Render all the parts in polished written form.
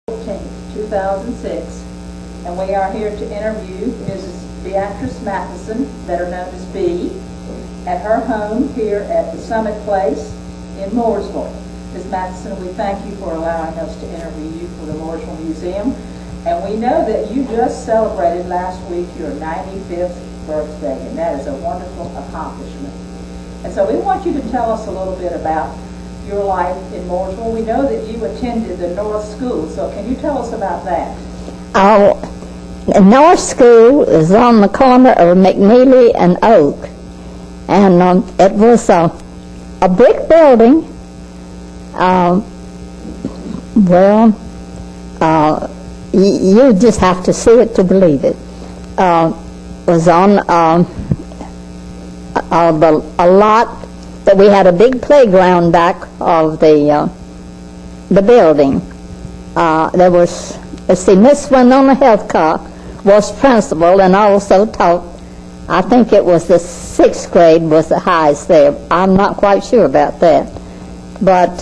14th, 2006, and we are here to interview Mrs. Bea Matheson, better known as Bea, at her home here at the Summit Place in Mooresville. Ms. Matheson, we thank you for allowing us to interview you for the Mooresville Museum, and we know that you just celebrated last week your 95th birthday, and that is a wonderful accomplishment. And so we want you to tell us a little bit about your life in Mooresville. We know that you attended the North School, so can you tell us about that? The North School is on the corner of McNeely and Oak, and it was a brick building. You just have to see it to believe it. Was on a lot that we had a big playground back of the building. There was, let's see, Miss Winona Heathcock was principal and also taught. I think it was the 6th grade was the highest there. I'm not quite sure about that, but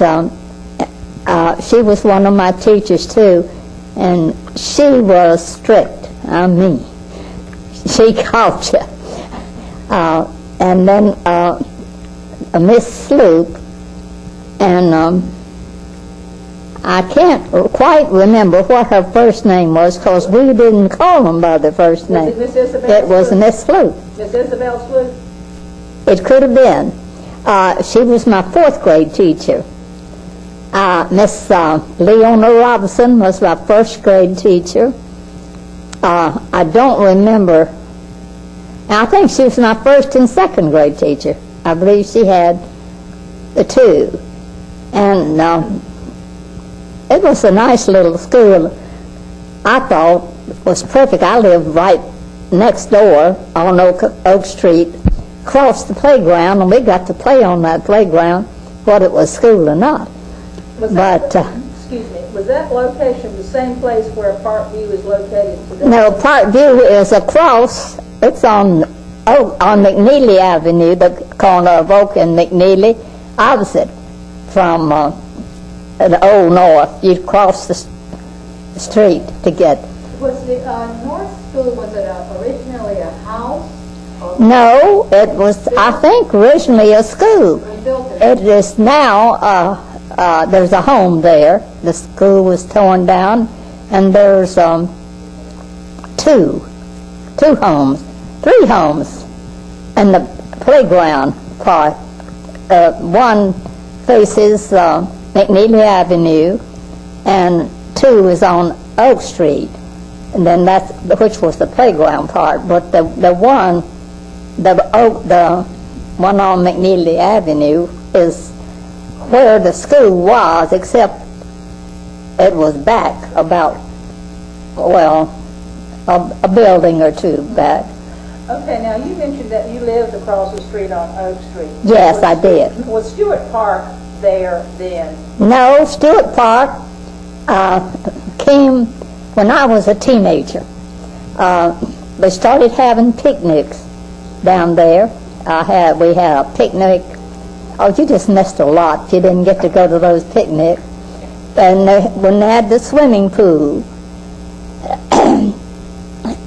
she was one of my teachers too, and she was strict. I mean, she caught you. And then Miss Sloop, and I can't quite remember what her first name was because we didn't call them by their first name. Was it Miss Isabel? It was Miss Sloop. Miss Isabel Sloop? It could have been. She was my 4th grade teacher. Miss Leona Robinson was my 1st grade teacher. I don't remember. I think she was my 1st and 2nd grade teacher. I believe she had the 2. And it was a nice little school. I thought it was perfect. I lived right next door on Oak Street, across the playground, and we got to play on that playground, whether it was school or not. Was that location the same place where Parkview is located today? No, Parkview is across. It's on McNeely Avenue, the corner of Oak and McNeely, opposite from the Old North. You'd cross the street to get. Was the North School, was it originally a house? No, it was, I think, originally a school. We built it. It is now, there's a home there. The school was torn down, and there's 2 homes, 3 homes, and the playground part. One faces McNeely Avenue, and 2 is on Oak Street, and then that's which was the playground part. But the one on McNeely Avenue is where the school was, except it was back about, a building or 2 back. Okay, now you mentioned that you lived across the street on Oak Street. Yes, I did. Was Stewart Park there then? No, Stewart Park came when I was a teenager. They started having picnics down there. We had a picnic. Oh, you just missed a lot if you didn't get to go to those picnics. And when they had the swimming pool,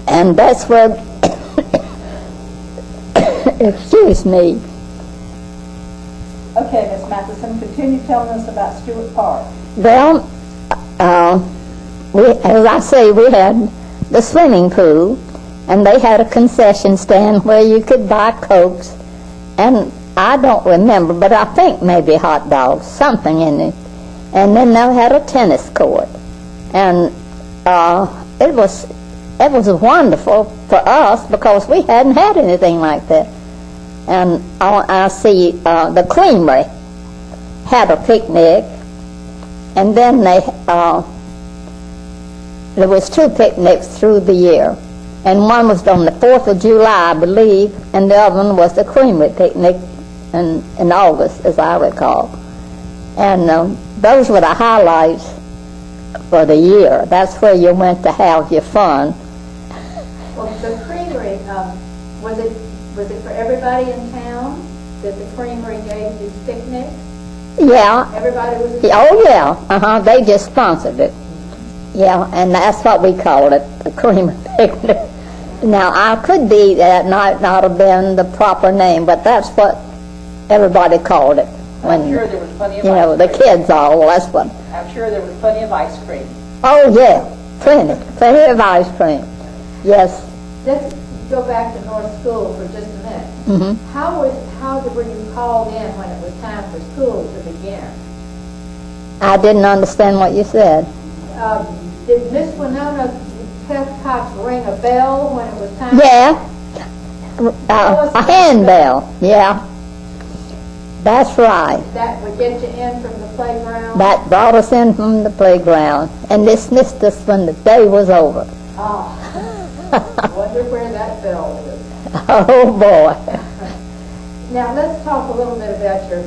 and that's where, excuse me. Okay, Miss Matheson, continue telling us about Stewart Park. Well, as I say, we had the swimming pool, and they had a concession stand where you could buy Cokes, and I don't remember, but I think maybe hot dogs, something in it. And then they had a tennis court, and it was wonderful for us because we hadn't had anything like that. And I see the Creamery had a picnic, and then there was 2 picnics through the year, and one was on the 4th of July, I believe, and the other one was the Creamery picnic in August, as I recall. And those were the highlights for the year. That's where you went to have your fun. Well, the Creamery, was it for everybody in town that the Creamery gave these picnics? Yeah. Everybody was. Oh yeah. They just sponsored it. Yeah, and that's what we called it, the cream of picnic. Now, I could be, that might not have been the proper name, but that's what everybody called it. When, I'm sure there was plenty of you know, ice the cream. kids all, that's what. I'm sure there was plenty of ice cream. Oh, yeah, plenty of ice cream. Yes. Let's go back to North School for just a minute. Mm-hmm. How were you called in when it was time for school to begin? I didn't understand what you said. Did Miss Winona Prescott ring a bell when it was time? Yeah, a handbell, yeah. That's right. That would get you in from the playground? That brought us in from the playground and dismissed us when the day was over. Oh, I wonder where that bell is. Oh, boy. Now, let's talk a little bit about your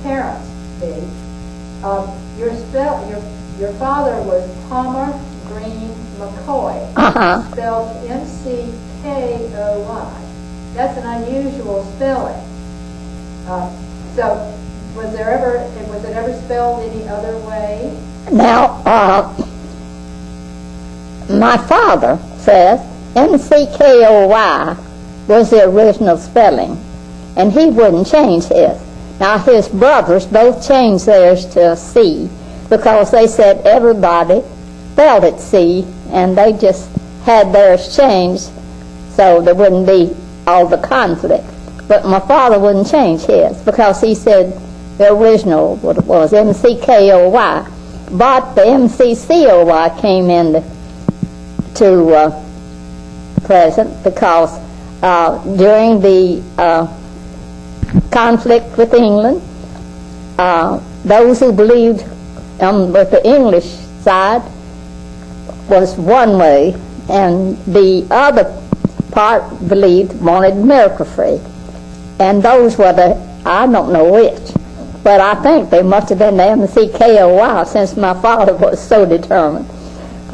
parents, Bea. Your father was Palmer Green McCoy, Uh-huh. spelled M-C-K-O-Y. That's an unusual spelling. So, was it ever spelled any other way? Now, my father says M-C-K-O-Y was the original spelling, and he wouldn't change his. Now, his brothers both changed theirs to C because they said everybody spelled it C, and they just had theirs changed so there wouldn't be all the conflict. But my father wouldn't change his because he said the original was M-C-K-O-Y. But the M-C-C-O-Y came into present because during the conflict with England, those who believed with the English side was one way, and the other part wanted miracle free. And those were I don't know which, but I think they must have been the M-C-K-O-Y since my father was so determined.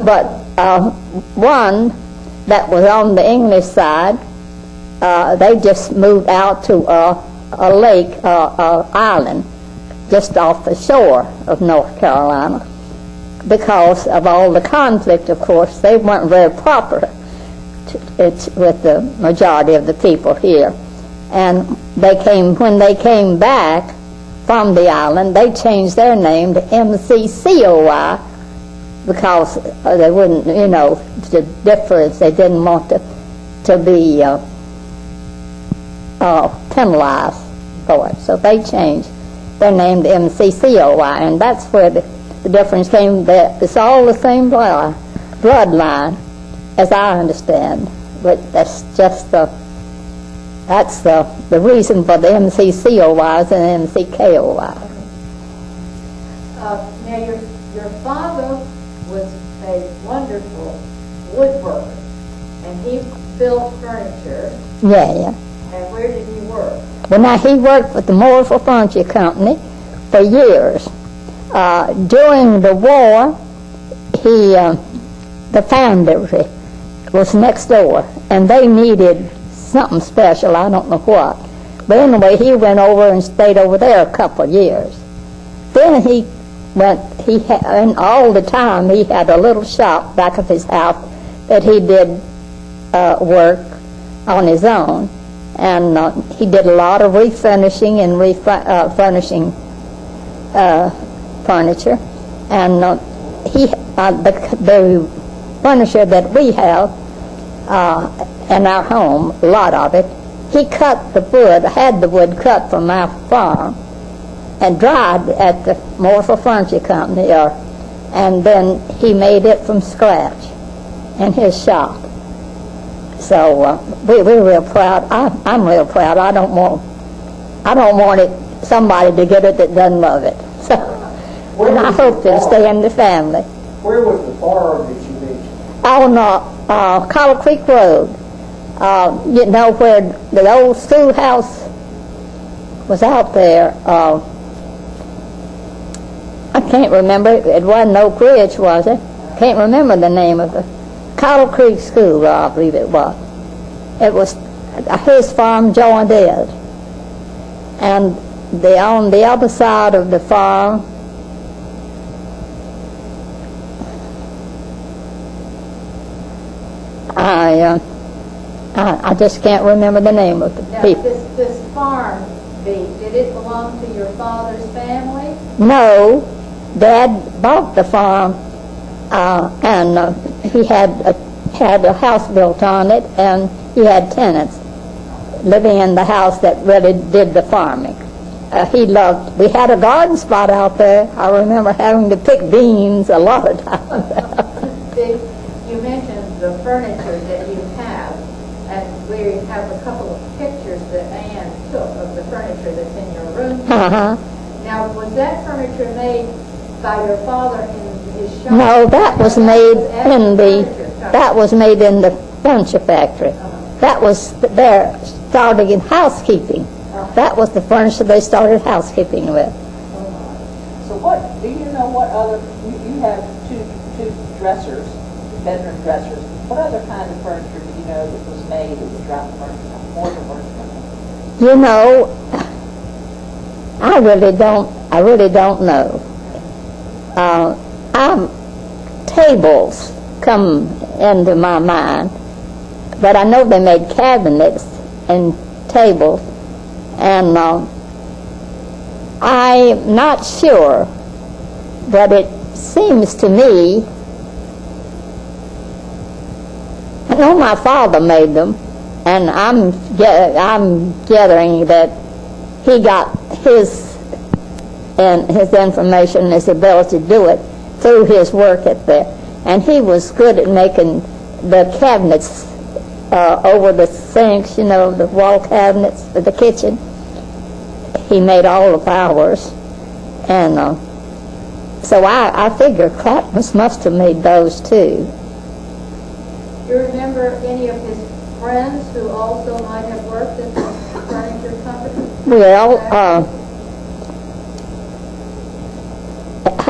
But one that was on the English side, they just moved out to a lake, island, just off the shore of North Carolina. Because of all the conflict, of course, they weren't very proper with the majority of the people here. And when they came back from the island, they changed their name to M-C-C-O-Y because they wouldn't, the difference, they didn't want to be penalized for it. So they changed their name to M-C-C-O-Y, and that's where the difference came. That it's all the same bloodline, as I understand, but that's just the reason for the M-C-C-O-Ys and M-C-K-O-Y. Now, your father was a wonderful woodworker, and he built furniture. Yeah. And where did he work? Well, now, he worked with the Mooresville Furniture Company for years. During the war, the foundry was next door, and they needed something special, I don't know what. But anyway, he went over and stayed over there a couple of years. Then and all the time he had a little shop back of his house that he did work on his own. And he did a lot of refurnishing and furnishing furniture. And the furniture that we have in our home, a lot of it, he cut the wood, had the wood cut from our farm and dried at the Mooresville Furniture Company, and then he made it from scratch in his shop. So we're real proud. I'm real proud. I don't want somebody to get it that doesn't love it. So, and I hope it'll stay in the family. Where was the farm that you mentioned? On Collar Creek Road. Where the old schoolhouse was out there. I can't remember. It wasn't Oak Ridge, was it? Can't remember the name of the Collar Creek School, I believe it was. It was his farm joined it. And on the other side of the farm, I just can't remember the name of the Now, people. this farm, did it belong to your father's family? No, Dad bought the farm, and he had a house built on it, and he had tenants living in the house that really did the farming. We had a garden spot out there. I remember having to pick beans a lot of times. You mentioned the furniture that you have, and we have a couple of pictures that Anne took of the furniture that's in your room. Uh-huh. Now, was that furniture made by your father in his shop? No, that was made in the furniture factory. That was their starting in housekeeping. That was the furniture they started housekeeping with. So do you know what other, you have two dressers, bedroom dressers. What other kind of furniture do you know that was made at the drop furniture, more than furniture? You know, I really don't know. Tables come into my mind, but I know they made cabinets and tables, and I'm not sure, but it seems to me, I know my father made them, and I'm gathering that he got his information, his ability to do it through his work at there. And he was good at making the cabinets over the sinks, you know, the wall cabinets for the kitchen. He made all of ours. And so I figure Clapmus must have made those too. Do you remember any of his friends who also might have worked at the furniture company? Well,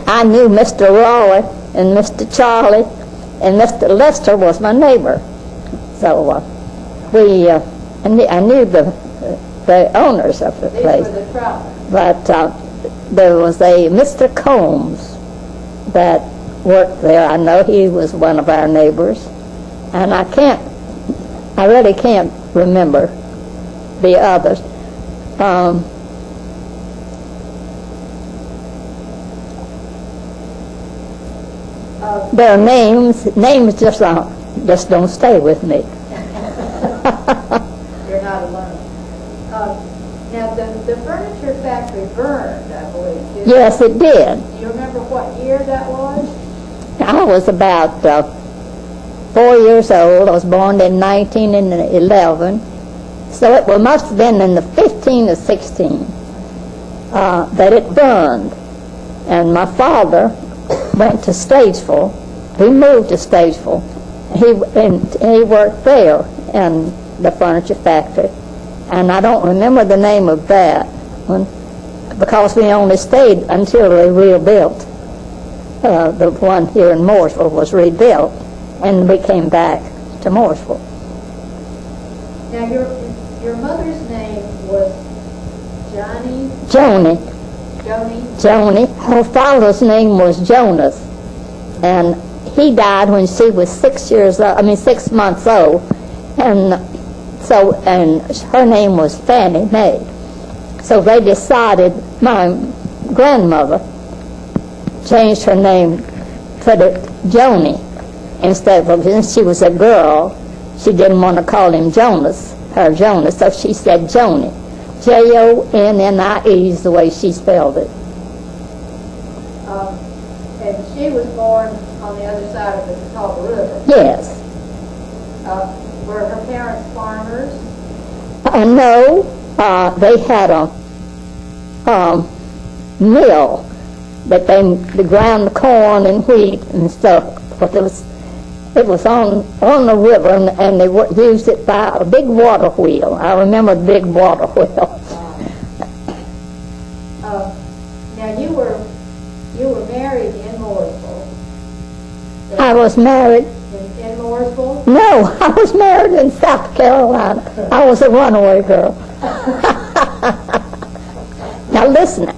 I knew Mr. Raleigh and Mr. Charlie, and Mr. Lester was my neighbor. So I knew the owners of the place. These were the Troutmans. But there was a Mr. Combs that worked there. I know he was one of our neighbors, and I really can't remember the others. Their names just don't stay with me. You're not alone. Now, the furniture factory burned, I believe. Yes, it did. Do you remember what year that was? I was about 4 years old. I was born in 1911. So it must have been in the 15 or 16 that it burned. And my father went to Stageville. We moved to Stageville. He worked there in the furniture factory. And I don't remember the name of that one because we only stayed until they rebuilt. The one here in Mooresville was rebuilt, and we came back to Mooresville. Now, your mother's name was Joni. Joni? Her father's name was Jonas, and he died when she was 6 months old, and her name was Fannie Mae. So they decided, my grandmother changed her name, put it Joni instead of, since she was a girl, she didn't want to call him Jonas, so she said Joni. Jonnie is the way she spelled it. And she was born on the other side of the Catawba River. Yes. Were her parents farmers? No, they had a mill that they ground the corn and wheat and stuff. But it was on the river, and they used it by a big water wheel. I remember the big water wheel. Now you were married in Mooresville. I was married. In Mooresville? No, I was married in South Carolina. I was a runaway girl. Now listen,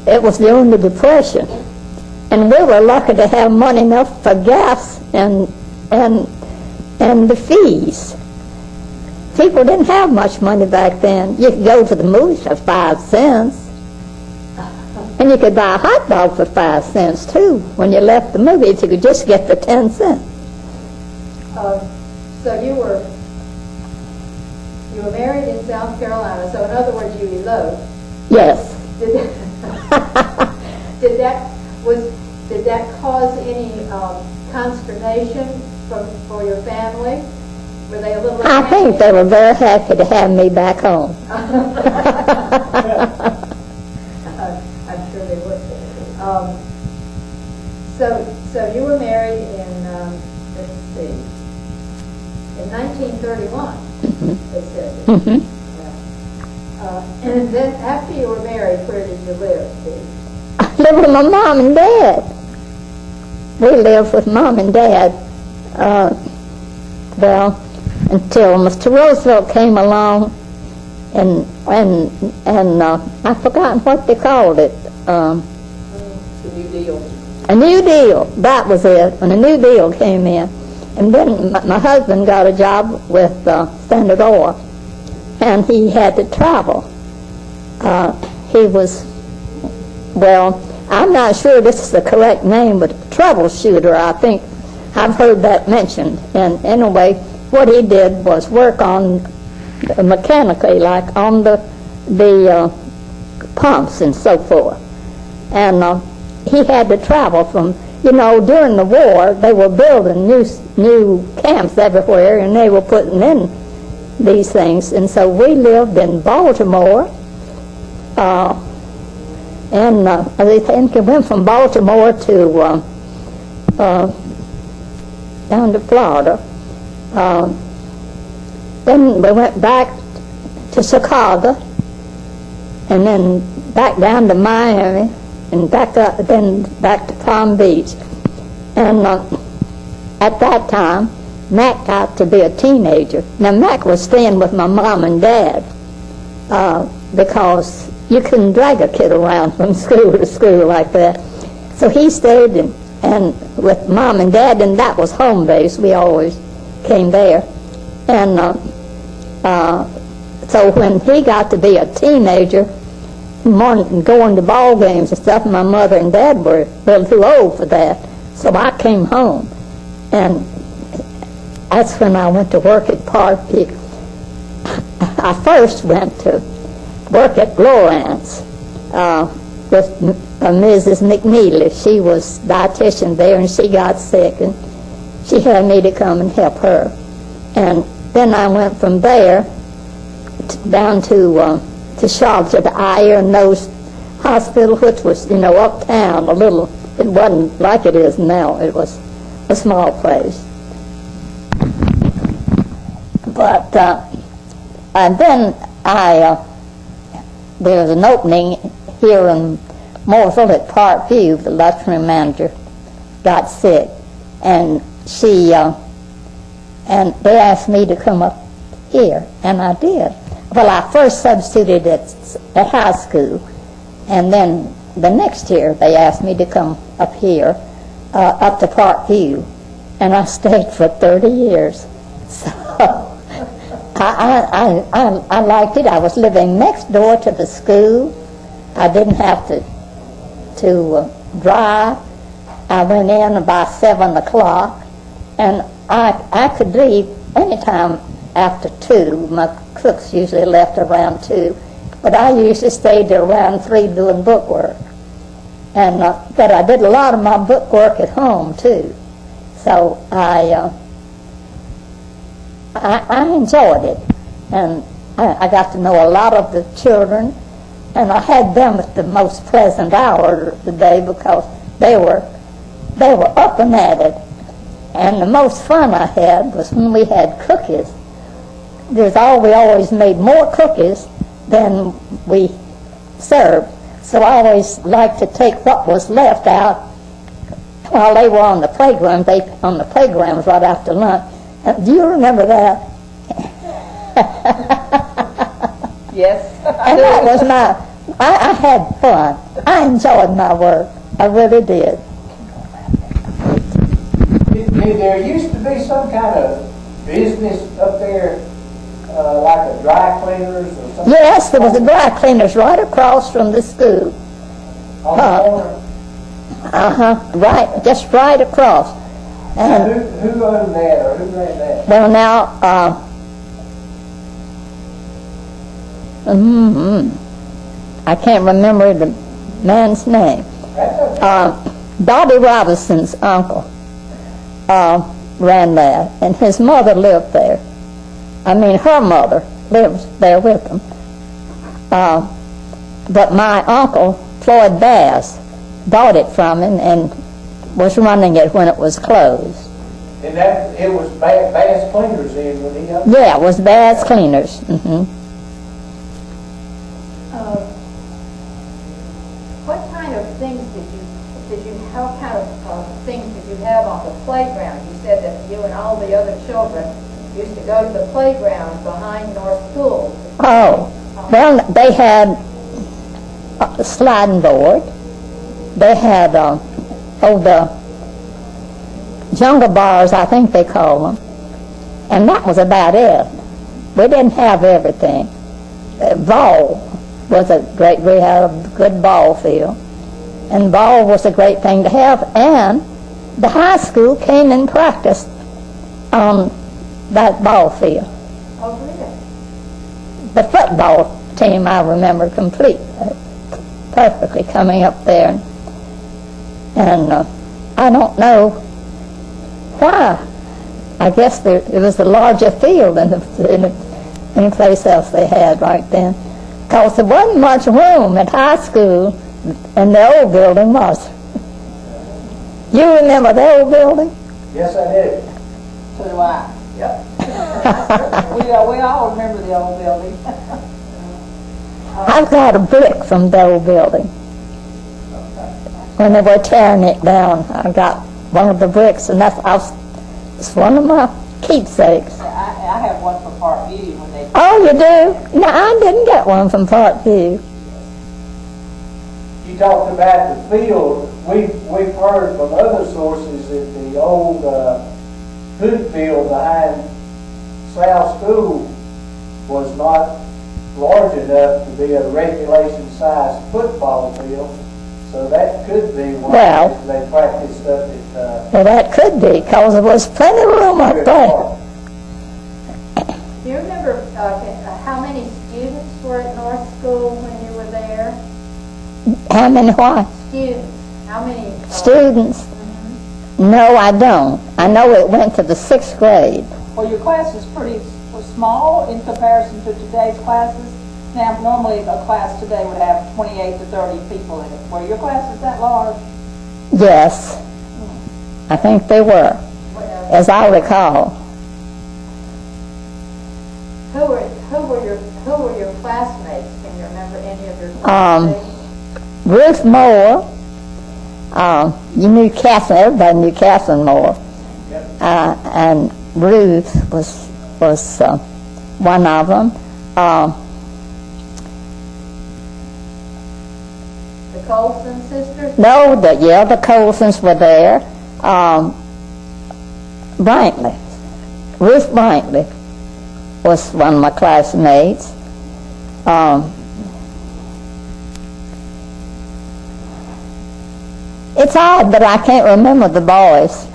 it was during the Depression, and we were lucky to have money enough for gas and and the fees. People didn't have much money back then. You could go to the movies for 5 cents. And you could buy a hot dog for 5 cents, too, when you left the movies. You could just get the 10 cents. So you were married in South Carolina. So in other words, you eloped. Yes. Did that cause any consternation for your family? Were they a little? I think they were very happy to have me back home. I'm sure they would. So you were married in let's see, in 1931. They said. Mm-hmm. Yeah. And then after you were married, where did you live, Steve? I lived with my mom and dad. We lived with mom and dad. Well, until Mr. Roosevelt came along, and I've forgotten what they called it. The New Deal. A New Deal. That was it. When a New Deal came in, and then my husband got a job with Standard Oil, and he had to travel. He was, well, I'm not sure this is the correct name, but troubleshooter, I think. I've heard that mentioned. And anyway, what he did was work on mechanically, like on the pumps and so forth. And he had to travel from, during the war, they were building new camps everywhere, and they were putting in these things. And so we lived in Baltimore, and I think it went from Baltimore to down to Florida. Then we went back to Chicago, and then back down to Miami, and then back to Palm Beach. And at that time, Mac got to be a teenager. Now, Mac was staying with my mom and dad because you couldn't drag a kid around from school to school like that. So he stayed and with mom and dad, and that was home base. We always came there. And so when he got to be a teenager, going to ball games and stuff, my mother and dad were a little too old for that. So I came home, and that's when I went to work at Parkview. I first went to work at Lawrence with Mrs. McNeely. She was dietitian there, and she got sick, and she had me to come and help her. And then I went from there down to Charlotte, to the Eye, Ear, and Nose Hospital, which was, uptown a little. It wasn't like it is now. It was a small place. But, and then there was an opening here in Mooresville at Parkview. The lunchroom manager got sick, and and they asked me to come up here, and I did. Well, I first substituted at high school, and then the next year they asked me to come up here, up to Parkview, and I stayed for 30 years. So I liked it. I was living next door to the school. I didn't have to drive. I went in about 7 o'clock, and I could leave anytime after 2. My cooks usually left around 2, but I usually stayed there around 3 doing book work. And but I did a lot of my book work at home too. So I enjoyed it, and I got to know a lot of the children, and I had them at the most pleasant hour of the day because they were up and at it. And the most fun I had was when we had cookies. We always made more cookies than we served. So I always liked to take what was left out while they were on the playground. On the playgrounds right after lunch. Do you remember that? Yes. And that was I had fun. I enjoyed my work. I really did. There used to be some kind of business up there, like a dry cleaners or something? Yes, there was a dry cleaners right across from the school. On the corner? Right, just right across. Now, And who owned that, or who ran that? well, now, I can't remember the man's name. That's okay. Bobby Robinson's uncle ran that, and his mother lived there. I mean, her mother lived there with them. But my uncle, Floyd Bass, bought it from him and was running it when it was closed. And that, it was Bass Cleaners then when he owned it? Yeah, it was Bass Cleaners. Hmm. What kind of things how kind of things did you have on the playground? You said that you and all the other children used to go to the playground behind North School. Oh, well, they had a sliding board. They had, the jungle bars, I think they call them. And that was about it. We didn't have everything. Ball was we had a good ball field. And ball was a great thing to have. And the high school came and practiced on that ball field. Oh, really? The football team, I remember perfectly coming up there. And I don't know why. I guess it was a larger field than any place else they had right then. Because there wasn't much room at high school, and the old building was. You remember the old building? Yes, I did. So do I. Yep. We all remember the old building. I've got a brick from the old building. When they were tearing it down, I got one of the bricks, and it's one of my keepsakes. I have one from Parkview when they. Oh, you do? No, I didn't get one from Parkview. You talked about the field. We've heard from other sources that the old hood field behind South School was not large enough to be a regulation-sized football field. So that could be why Well, they practiced up at Well, that could be, because there was plenty of room up there. Do you remember how many students were at North School when you were there? How many what? Students. How many? Students? No, I don't. I know it went to the 6th grade. Well, your class is pretty small in comparison to today's classes. Now, normally a class today would have 28 to 30 people in it. Were your classes that large? Yes, I think they were, as I recall. Who were your classmates? Can you remember any of your classmates? Ruth Moore, you knew Catherine, everybody knew Catherine Moore. And Ruth was one of them. The Colson sisters? No, the Colsons were there. Brantley, Ruth Brantley was one of my classmates. It's odd that I can't remember the boys.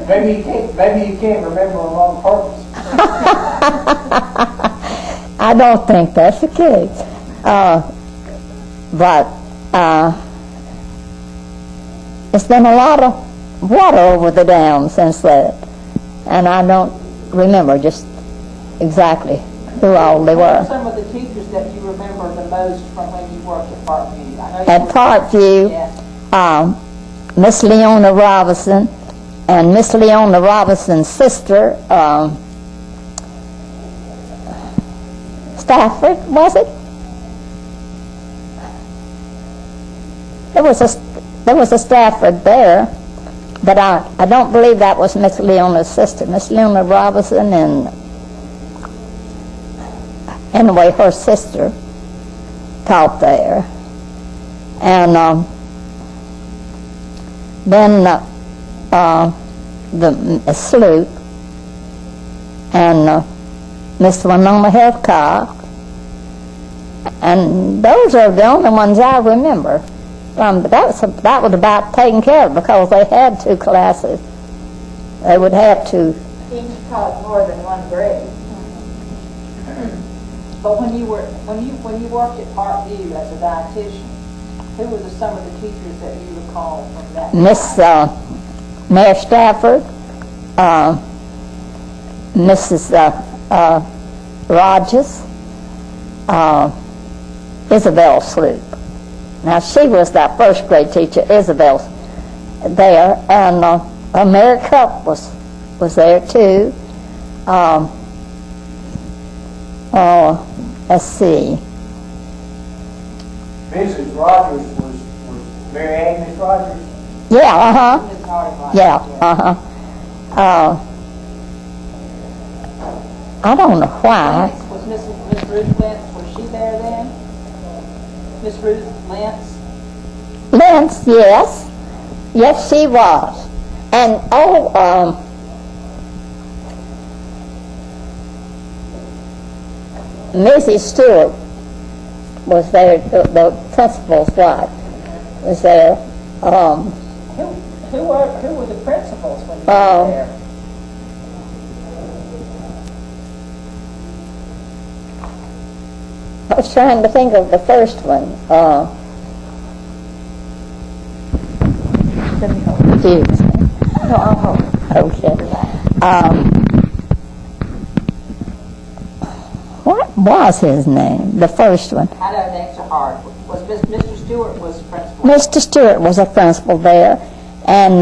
Maybe you can't remember them on purpose. I don't think that's the case. But it's been a lot of water over the dam since then, and I don't remember just exactly who all they What are were. some of the teachers that you remember the most from when you worked at Parkview? I know you At were- Parkview, Yeah. Miss Leona Robinson and Miss Leona Robinson's sister, Stafford, was it? There was a Stafford there, but I don't believe that was Miss Leona's sister. Miss Leona Robinson and anyway, her sister taught there. And then the sloop, and Miss Winona Health Car, and those are the only ones I remember. But that was about taken care of because they had 2 classes. They would have to. Each taught more than one grade. But when you worked at Parkview as a dietitian, who were some of the teachers that you recall from that? Miss Mayor Stafford, Mrs. Rogers, Isabel Sloop. Now she was that 1st grade teacher, Isabel, there, and Mary Cup was there too. Let's see. Mrs. Rogers was Mary Agnes Rogers. Yeah, Miss Hardy Rogers, yeah, I don't know why. Was Miss Ruth Lentz, was she there then? Miss Ruth Lentz? Lentz, yes. Yes, she was. And, Mrs. Stewart was there, the principal's wife was there. Who were the principals when you were there? I was trying to think of the first one. Excuse me. Okay. What was his name? The first one. I know names are hard. Was Mr. Stewart was principal? Mr. Stewart was a principal there, and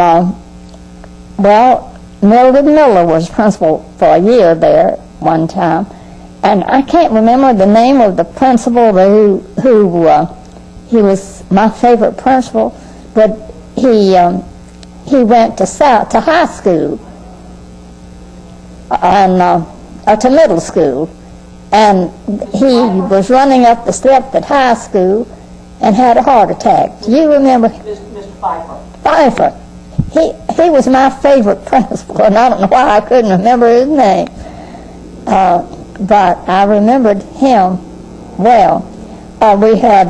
Mildred Miller was principal for a year there one time, and I can't remember the name of the principal who he was my favorite principal, but he went to high school and to middle school, and he was running up the steps at high school and had a heart attack. Do you remember? Mr. Pfeiffer. Pfeiffer. He was my favorite principal, and I don't know why I couldn't remember his name. But I remembered him well. We had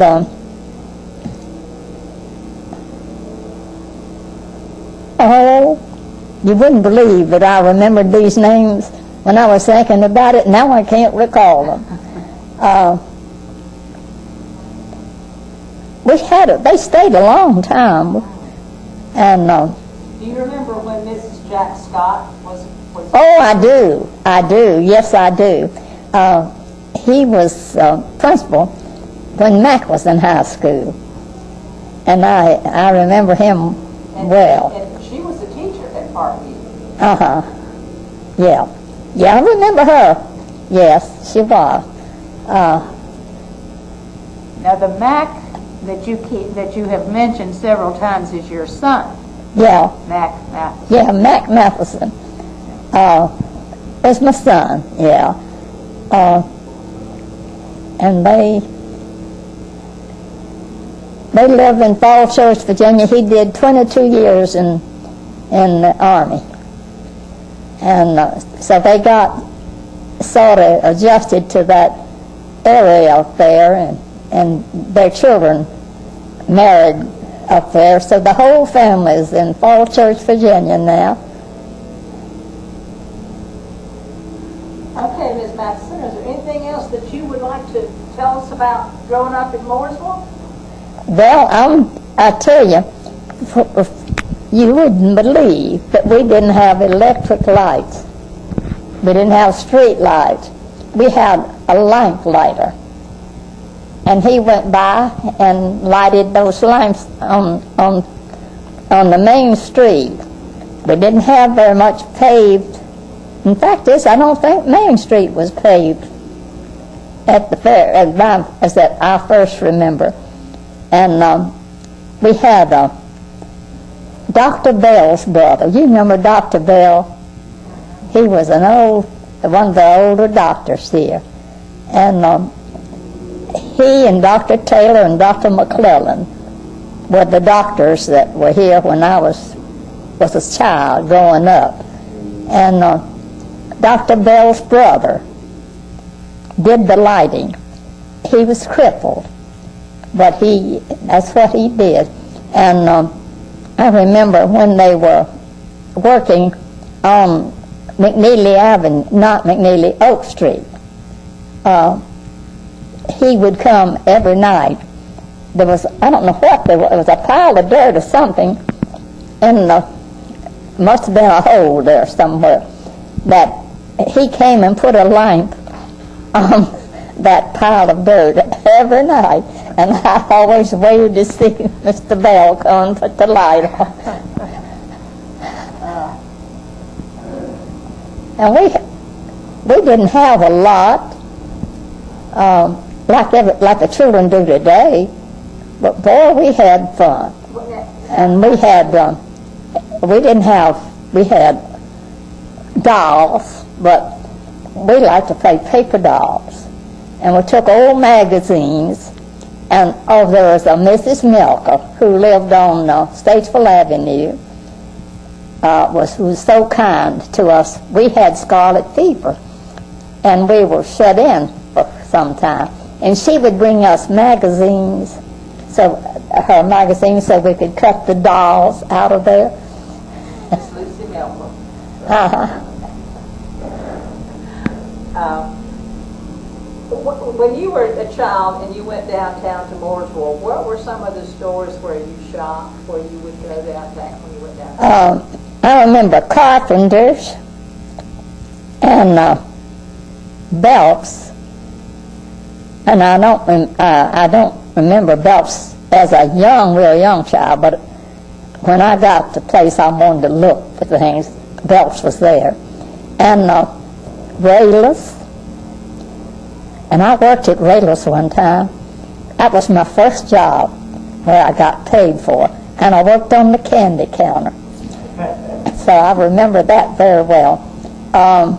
you wouldn't believe that I remembered these names when I was thinking about it. Now I can't recall them. They stayed a long time, and Do you remember when Mrs. Jack Scott was oh, I do. Yes, I do. He was principal when Mac was in high school, and I remember him well. And she was a teacher at Parkview. Yeah, I remember her. Yes, she was. Now the Mac that you have mentioned several times is your son, Yeah, Mac Matheson. yeah, Mac Matheson. Was my son. Yeah, and they lived in Falls Church, Virginia. He did 22 years in the Army. And so they got sort of adjusted to that area up there, and their children married up there. So the whole family is in Falls Church, Virginia now. Okay, Ms. Matheson, is there anything else that you would like to tell us about growing up in Mooresville? Well, I tell you, you wouldn't believe that we didn't have electric lights. We didn't have street lights. We had a lamp lighter. And he went by and lighted those lamps on the main street. We didn't have very much paved. In fact, I don't think Main Street was paved at the fair, as that I first remember. And we had Dr. Bell's brother. You remember Dr. Bell? He was one of the older doctors here. And he and Dr. Taylor and Dr. McClellan were the doctors that were here when I was was a child growing up. And Dr. Bell's brother did the lighting. He was crippled, but that's what he did. And I remember when they were working on McNeely Avenue, not McNeely, Oak Street, he would come every night. There was, I don't know what there was, it was a pile of dirt or something, and must have been a hole there somewhere, that he came and put a lamp on that pile of dirt every night, and I always waited to see Mr. Bell come and put the light on. And we didn't have a lot, like the children do today, but boy, we had fun. And we had dolls, but we liked to play paper dolls. And we took old magazines, and there was a Mrs. Milker who lived on Statesville Avenue, who was so kind to us. We had scarlet fever, and we were shut in for some time. And she would bring us magazines, her magazines, so we could cut the dolls out of there. Miss Lucy Melba. When you were a child and you went downtown to Mooresville, what were some of the stores where you shopped, where you would go downtown when you went downtown? I remember Carpenter's and Belk's, and I don't remember Belk's as a real young child, but when I got to the place I wanted to look for things, Belk's was there, and Rayla's. And I worked at Rayla's one time. That was my first job where I got paid for, and I worked on the candy counter. So I remember that very well. How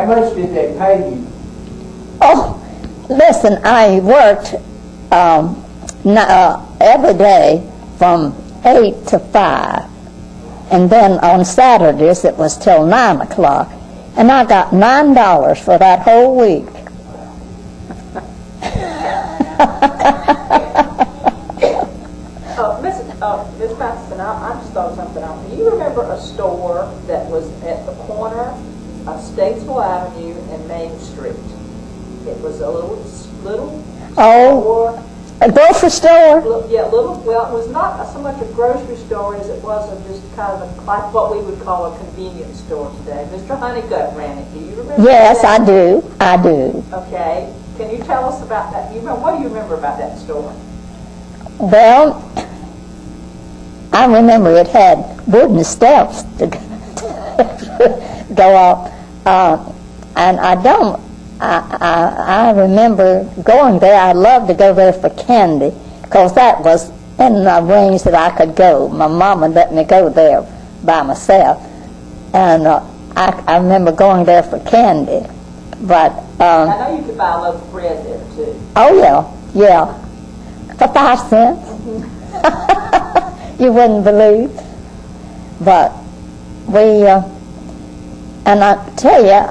much did they pay you? Oh, listen, I worked every day from 8 to 5. And then on Saturdays it was till 9 o'clock. And I got $9 for that whole week. Miss Matheson, I just thought something out. Do you remember a store that was at the corner of Statesville Avenue and Main Street? It was a little store. A grocery store? Well, it was not so much a grocery store as it was just kind of like what we would call a convenience store today. Mr. Honeycutt ran it. Do you remember Yes, that? I do. Okay. Can you tell us about that? What do you remember about that store? Well, I remember it had wooden steps to go up, and I remember going there. I loved to go there for candy, because that was in the range that I could go. My mom would let me go there by myself, and I remember going there for candy. But I know you could buy a loaf of bread there too. Oh yeah, for 5 cents. You wouldn't believe. But we, and I tell you,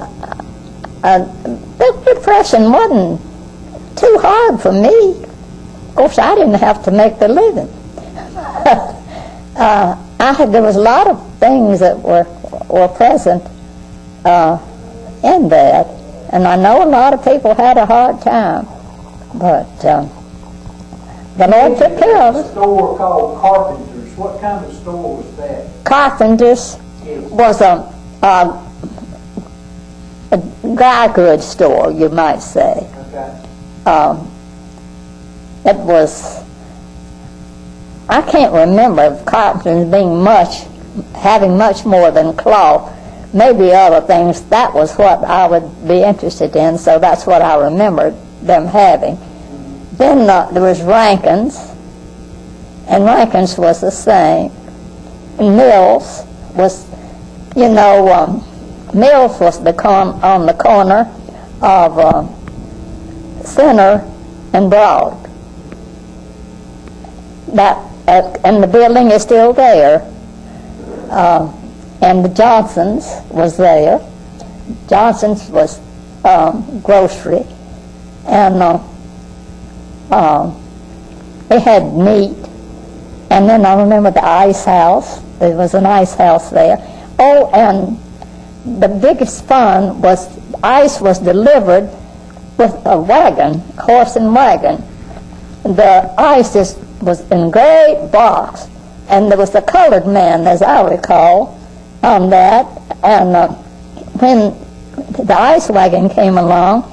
the depression wasn't too hard for me. Of course, I didn't have to make the living. There was a lot of things that were present in that, and I know a lot of people had a hard time, but the Lord took care of it. A store called Carpenter's. What kind of store was that? Carpenter's was a dry goods store, you might say. Okay. It was, I can't remember Carpenter's having much more than cloth. Maybe other things. That was what I would be interested in, so that's what I remember them having. Then there was Rankin's, and Rankin's was the same. And Mills was, Mills was on the corner of Center and Broad. And the building is still there. And the Johnsons was there. Johnson's was grocery, and they had meat. And then I remember the ice house. There was an ice house there. Oh, and the biggest fun was ice was delivered with a wagon, horse and wagon. The ice was in great box, and there was a colored man, as I recall, on that. And when the ice wagon came along,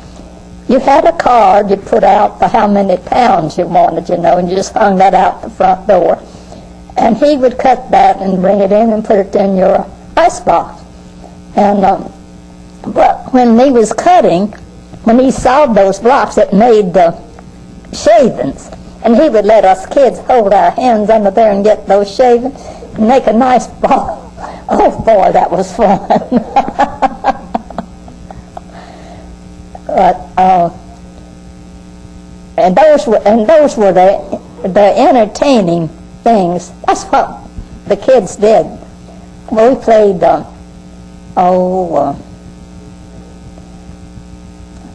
you had a card you put out for how many pounds you wanted, and you just hung that out the front door. And he would cut that and bring it in and put it in your ice box. And but when he was cutting, when he sawed those blocks, it made the shavings. And he would let us kids hold our hands under there and get those shavings and make a nice ball. Oh boy, that was fun. But and those were the entertaining things. That's what the kids did. Well, we played.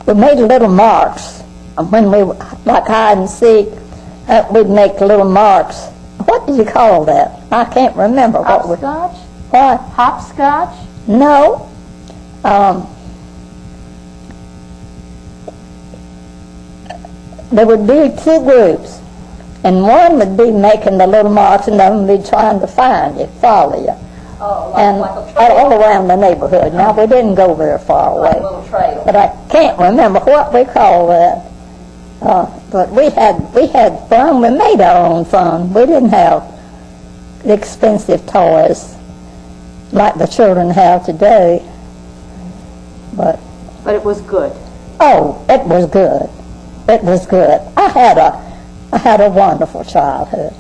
We made little marks when we like hide and seek. We'd make little marks. What did you call that? I can't remember. Hopscotch? What? Hopscotch? No. There would be two groups, and one would be making the little marks, and the other would be trying to find you, follow you. Oh, And like a trail. all around the neighborhood. Now, we didn't go very far Like a away, little trail. but I can't remember what we called that. But we had fun. We made our own fun. We didn't have expensive toys like the children have today. But But it was good. oh, it was good. It was good. I had a wonderful childhood.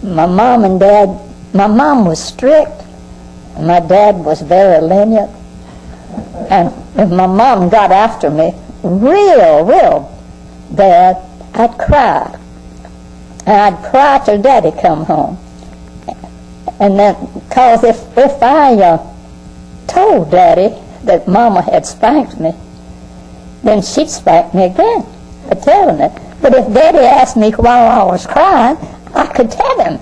My mom and dad. My mom was strict, and my dad was very lenient. And if my mom got after me real bad, I'd cry. And I'd cry till Daddy come home. And then, because if I told Daddy that Mama had spanked me, then she'd spank me again for telling it. But if Daddy asked me while I was crying, I could tell him.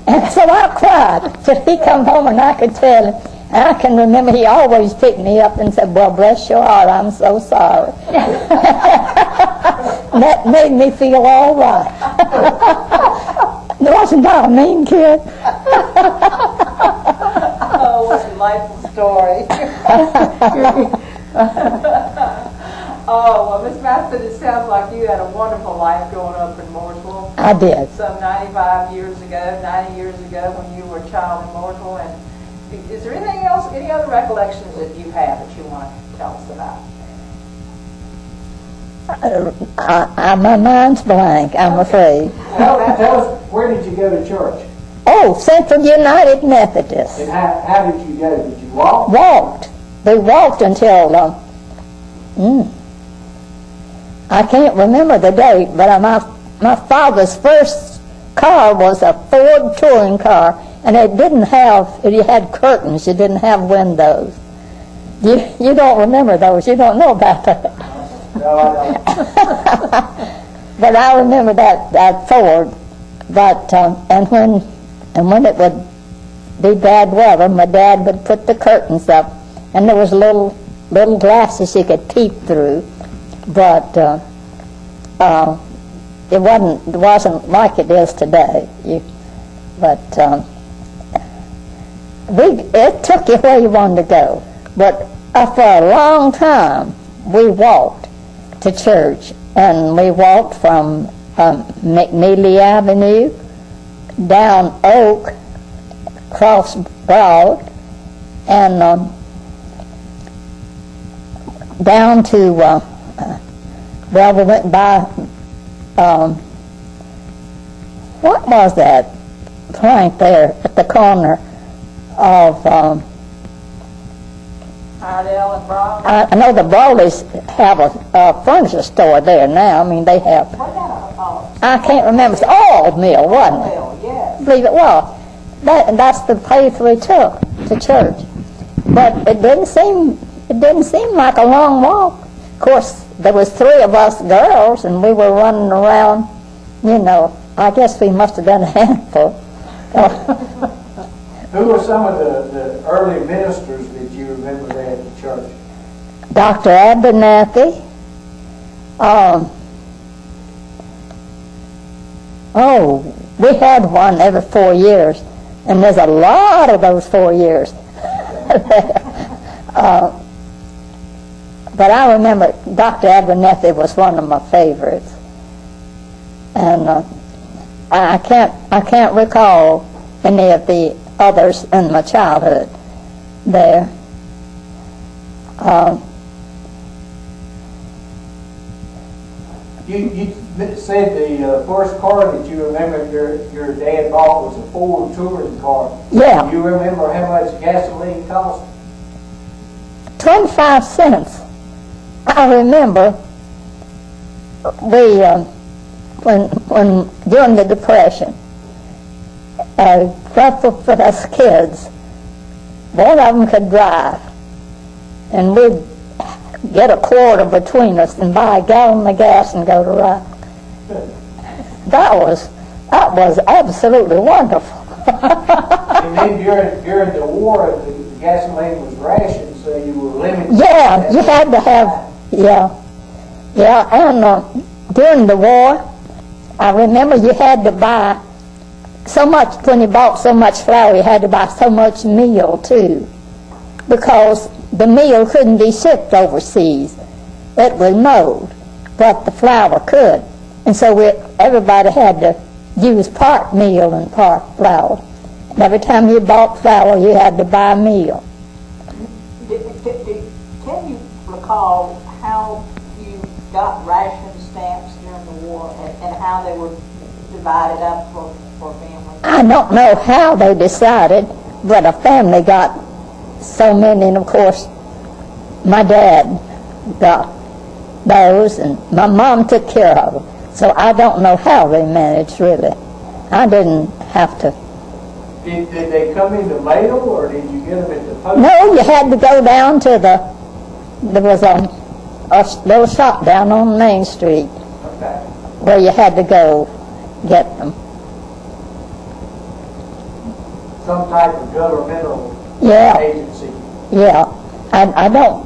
And so I cried till he come home and I could tell him. And I can remember he always picked me up and said, "Well, bless your heart, I'm so sorry." That made me feel all right. Wasn't I a mean kid? Oh, what a delightful story. Oh, well, Miss Matheson, it sounds like you had a wonderful life growing up in Mooresville. I did. Some 90 years ago when you were a child in Mooresville. And is there anything else, any other recollections that you have that you want to tell us about? My mind's blank, I'm afraid. Tell us, where did you go to church? Oh, Central United Methodist. And how did you go? Did you walk? Walked. They walked until, I can't remember the date, but my father's first car was a Ford touring car, and it had curtains, it didn't have windows. You don't remember those, you don't know about that. No, I don't. But I remember that Ford. But and when it would be bad weather, my dad would put the curtains up, and there was little glasses you could peep through. But it wasn't like it is today. It took you where you wanted to go. But for a long time, we walked to church, and we walked from McNeely Avenue down Oak, across Broad, and down to we went by what was that plank there at the corner of Iredell and Brown? I know the Brawleys have a furniture store there now. I mean, they have. What about I can't remember. It's All Mill, wasn't it? yes. I believe it was. that's the place we took to church. But it didn't seem like a long walk. Of course, there was 3 of us girls, and we were running around. You know, I guess we must have done a handful. Who were some of the early ministers that you remember there at the church? Dr. Abernathy. We had one every 4 years, and there's a lot of those 4 years. But I remember Dr. Abernathy was one of my favorites, and I can't recall any of the others in my childhood there. You said the first car that you remember your dad bought was a Ford touring car. Yeah. Do you remember how much gasoline cost? 25 cents. I remember we when during the Depression, for us kids, one of them could drive, and we'd get a quarter between us and buy a gallon of gas and go to ride. That was absolutely wonderful. And then during the war, the gasoline was rationed, so you were limited. Yeah, you had to have, and during the war, I remember you had to buy so much, when you bought so much flour, you had to buy so much meal too, because the meal couldn't be shipped overseas. It was mowed, but the flour could. And so everybody had to use part meal and part flour. And every time you bought flour, you had to buy meal. Can you recall how you got ration stamps during the war and how they were divided up for families? I don't know how they decided, but a family got so many, and of course my dad got those, and my mom took care of them. So I don't know how they managed, really. I didn't have to. Did they come in the mail, or did you get them at the post? No, you had to go down to there was a little shop down on Main Street Okay. where you had to go get them. Some type of governmental Yeah. agency. Yeah, I don't,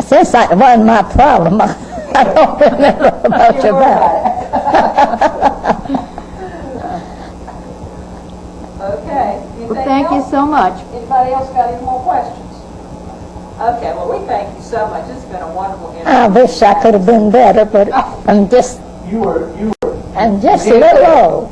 since that wasn't my problem, I don't remember much about it. Okay. Well, thank you so much. Anybody else got any more questions? Okay, well, we thank you so much. It's been a wonderful interview. I wish I could have been better, but I'm just You were a little old.